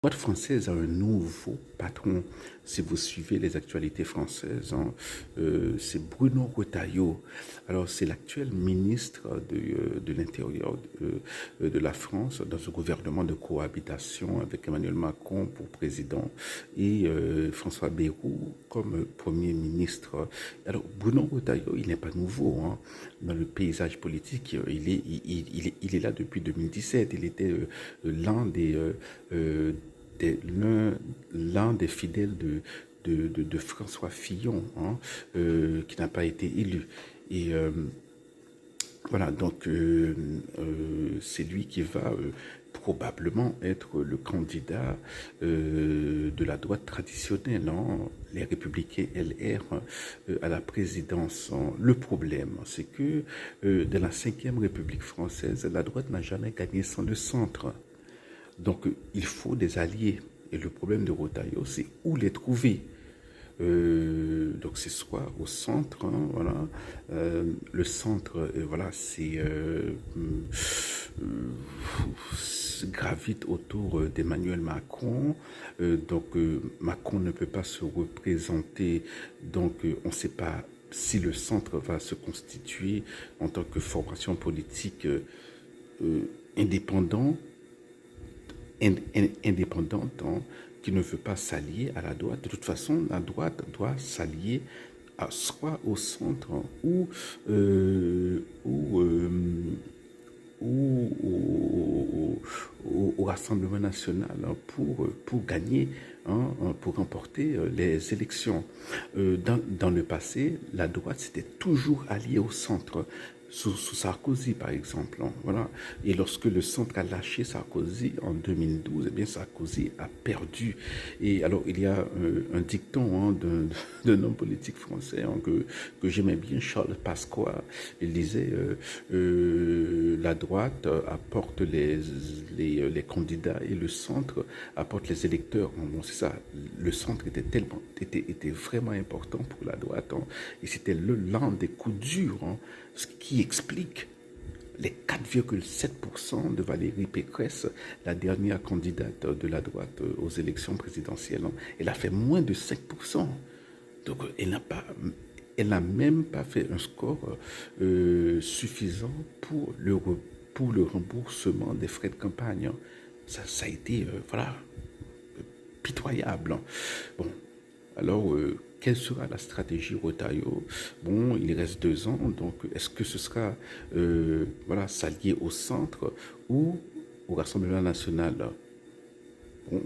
La droite française a un nouveau patron. Si vous suivez les actualités françaises, c'est Bruno Retailleau. Alors, c'est l'actuel ministre de l'Intérieur de la France dans ce gouvernement de cohabitation avec Emmanuel Macron pour président et François Bayrou comme premier ministre. Alors, Bruno Retailleau, il n'est pas nouveau dans le paysage politique. Il est là depuis 2017. Il était l'un l'un des fidèles de François Fillon, qui n'a pas été élu. Et voilà, donc c'est lui qui va probablement être le candidat de la droite traditionnelle, les Républicains LR, à la présidence. Le problème, c'est que dans la Ve République française, la droite n'a jamais gagné sans le centre. Donc, il faut des alliés. Et le problème de Retailleau, c'est où les trouver. Donc, c'est soit au centre, voilà. Le centre, voilà, gravite autour d'Emmanuel Macron. Donc, Macron ne peut pas se représenter. Donc, on ne sait pas si le centre va se constituer en tant que formation politique indépendante, qui ne veut pas s'allier à la droite. De toute façon, la droite doit s'allier soit au centre ou au Rassemblement national pour gagner, pour remporter les élections. Dans le passé, la droite s'était toujours alliée au centre. Sous Sarkozy, par exemple. Voilà. Et lorsque le centre a lâché Sarkozy en 2012, eh bien, Sarkozy a perdu. Et alors, il y a un dicton d'un homme politique français que j'aimais bien, Charles Pasqua. Il disait la droite apporte les candidats et le centre apporte les électeurs. Bon, c'est ça. Le centre était vraiment important pour la droite. Et c'était l'un des coups durs, ce qui explique les 4,7% de Valérie Pécresse, la dernière candidate de la droite aux élections présidentielles. Elle a fait moins de 5%. Donc, elle n'a même pas fait un score suffisant pour le remboursement des frais de campagne. Ça a été, voilà, pitoyable. Bon, alors, quelle sera la stratégie Retailleau? Bon, il reste 2 ans, donc est-ce que ce sera voilà, s'allier au centre ou au Rassemblement national? Bon,